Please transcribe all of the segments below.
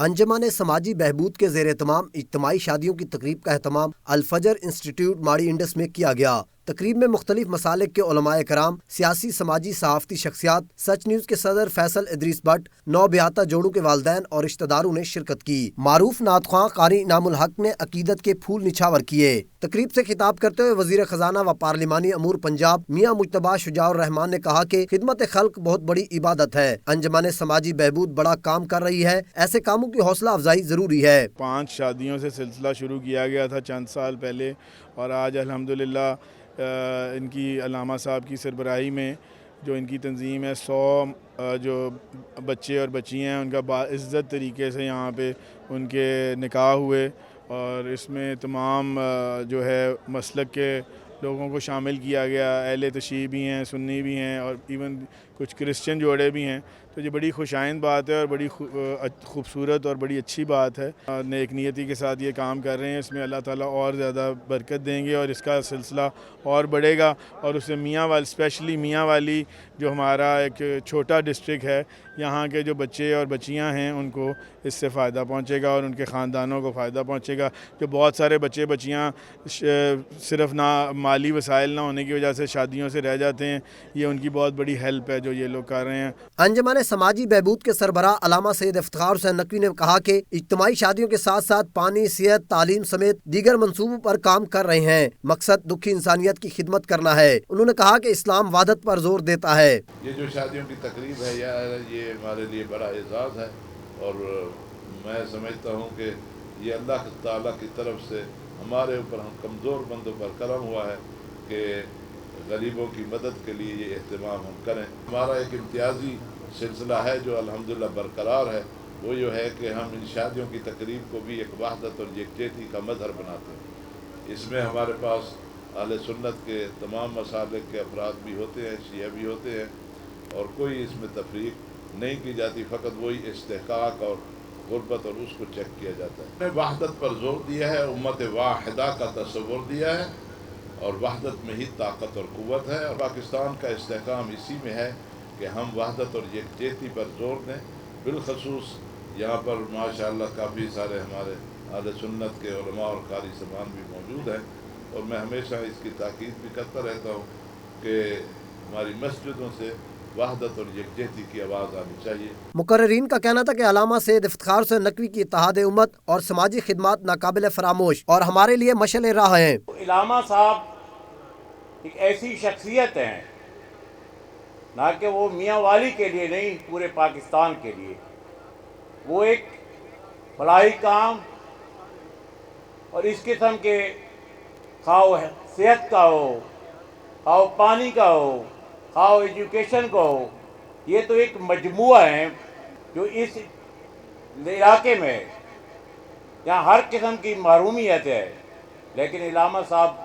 انجمن سماجی بہبود کے زیر اہتمام اجتماعی شادیوں کی تقریب کا اہتمام الفجر انسٹیٹیوٹ ماڑی انڈس میں کیا گیا۔ تقریب میں مختلف مسالک کے علماء کرام، سیاسی سماجی صحافتی شخصیات، سچ نیوز کے صدر فیصل ادریس بٹ، نو بیاہتا جوڑوں کے والدین اور رشتہ داروں نے شرکت کی۔ معروف نعت خواں قاری انعام الحق نے عقیدت کے پھول نچھاور کیے۔ تقریب سے خطاب کرتے ہوئے وزیر خزانہ و پارلیمانی امور پنجاب میاں مجتبیٰ شجاع الرحمان نے کہا کہ خدمت خلق بہت بڑی عبادت ہے۔ انجمن سماجی بہبود بڑا کام کر رہی ہے، ایسے کاموں کی حوصلہ افزائی ضروری ہے۔ 5 شادیوں سے سلسلہ شروع کیا گیا تھا چند سال پہلے، اور آج الحمدللہ ان کی علامہ صاحب کی سربراہی میں جو ان کی تنظیم ہے، 100 جو بچے اور بچیاں ہیں ان کا باعزت طریقے سے یہاں پہ ان کے نکاح ہوئے، اور اس میں تمام جو ہے مسلک کے لوگوں کو شامل کیا گیا۔ اہل تشیع بھی ہیں، سنی بھی ہیں، اور ایون کچھ کرسچن جوڑے بھی ہیں۔ تو یہ بڑی خوشائند بات ہے اور بڑی خوبصورت اور بڑی اچھی بات ہے۔ نیک نیتی کے ساتھ یہ کام کر رہے ہیں، اس میں اللہ تعالیٰ اور زیادہ برکت دیں گے اور اس کا سلسلہ اور بڑھے گا، اور اس سے میاں والی اسپیشلی میاں والی جو ہمارا ایک چھوٹا ڈسٹرکٹ ہے، یہاں کے جو بچے اور بچیاں ہیں ان کو اس سے فائدہ پہنچے گا اور ان کے خاندانوں کو فائدہ پہنچے گا۔ جو بہت سارے بچے بچیاں صرف نہ مالی وسائل نہ ہونے کی وجہ سے شادیوں سے رہ جاتے ہیں، یہ ان کی بہت بڑی ہیلپ ہے جو یہ لوگ کر رہے ہیں۔ انجمن سماجی بہبود کے سربراہ علامہ سید افتخار حسین نقوی نے کہا کہ اجتماعی شادیوں کے ساتھ ساتھ پانی، صحت، تعلیم سمیت دیگر منصوبوں پر کام کر رہے ہیں۔ مقصد دکھی انسانیت کی خدمت کرنا ہے۔ انہوں نے کہا کہ اسلام وحدت پر زور دیتا ہے۔ یہ جو شادیوں کی تقریب ہے یہ ہمارے لیے بڑا اعزاز ہے، اور میں سمجھتا ہوں کہ یہ اللہ تعالیٰ کی طرف سے ہمارے اوپر، ہم کمزور بندوں پر کرم ہوا ہے کہ غریبوں کی مدد کے لیے یہ اہتمام ہم کریں۔ ہمارا ایک امتیازی سلسلہ ہے جو الحمدللہ برقرار ہے، وہ یہ ہے کہ ہم ان شادیوں کی تقریب کو بھی ایک وحدت اور یکجہتی کا مظہر بناتے ہیں۔ اس میں ہمارے پاس اہل سنت کے تمام مسالک کے افراد بھی ہوتے ہیں، شیعہ بھی ہوتے ہیں، اور کوئی اس میں تفریق نہیں کی جاتی، فقط وہی استحقاق اور غربت اور اس کو چیک کیا جاتا ہے۔ ہم نے وحدت پر زور دیا ہے، امت واحدہ کا تصور دیا ہے، اور وحدت میں ہی طاقت اور قوت ہے، اور پاکستان کا استحکام اسی میں ہے کہ ہم وحدت اور یکجہتی پر زور دیں۔ بالخصوص یہاں پر ماشاءاللہ کافی سارے ہمارے اہل سنت کے علماء اور قاری سمان بھی موجود ہیں، اور میں ہمیشہ اس کی تاکید بھی کرتا رہتا ہوں کہ ہماری مسجدوں سے وحدت اور یکجہتی کی آواز آنی چاہیے۔ مقررین کا کہنا تھا کہ علامہ سید افتخار حسین نقوی کی اتحاد امت اور سماجی خدمات ناقابل فراموش اور ہمارے لیے مشعل راہ ہیں۔ علامہ صاحب ایک ایسی شخصیت ہیں، نہ کہ وہ میاں والی کے لیے نہیں، پورے پاکستان کے لیے وہ ایک فلاحی کام اور اس قسم کے خواہ صحت کا ہو، خواہ پانی کا ہو، خواہ ایجوکیشن کا ہو، یہ تو ایک مجموعہ ہے جو اس علاقے میں یہاں ہر قسم کی محرومیت ہے، لیکن علامہ صاحب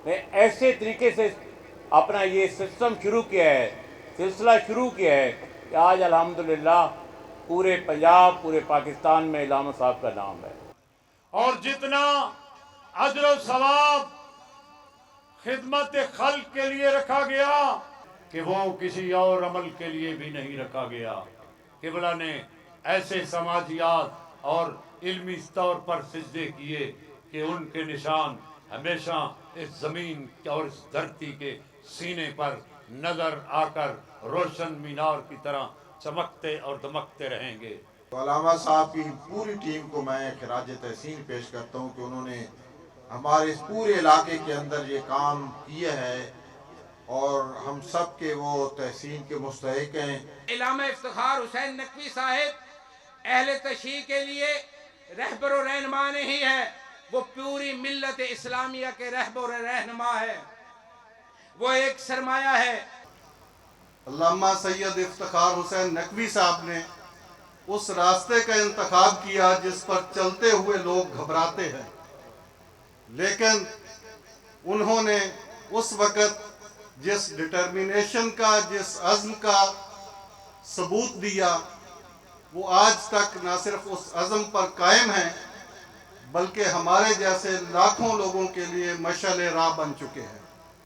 نے ایسے طریقے سے اپنا یہ سسٹم شروع کیا ہے، سلسلہ شروع کیا ہے کہ آج الحمدللہ پورے پنجاب، پورے پاکستان میں علامہ صاحب کا نام ہے۔ اور جتنا اجر و ثواب خدمت خلق کے لیے رکھا گیا کہ وہ کسی اور عمل کے لیے بھی نہیں رکھا گیا۔ قبلہ نے ایسے سماجیات اور علمی طور پر سجدے کیے کہ ان کے نشان ہمیشہ اس زمین اور اس دھرتی کے سینے پر نظر آ کر روشن مینار کی طرح چمکتے اور دمکتے رہیں گے۔ علامہ صاحب کی پوری ٹیم کو میں خراج تحسین پیش کرتا ہوں کہ انہوں نے ہمارے اس پورے علاقے کے اندر یہ کام کیا ہے، اور ہم سب کے وہ تحسین کے مستحق ہیں۔ علامہ افتخار حسین نقوی صاحب اہل تشیع کے لیے رہبر و رہنما نہیں ہے، وہ پوری ملت اسلامیہ کے رہبر و رہنما ہے، وہ ایک سرمایہ ہے۔ علامہ سید افتخار حسین نقوی صاحب نے اس راستے کا انتخاب کیا جس پر چلتے ہوئے لوگ گھبراتے ہیں، لیکن انہوں نے اس وقت جس ڈٹرمنیشن کا، جس عزم کا ثبوت دیا، وہ آج تک نہ صرف اس عزم پر قائم ہیں بلکہ ہمارے جیسے لاکھوں لوگوں کے لیے مشعل راہ بن چکے ہیں۔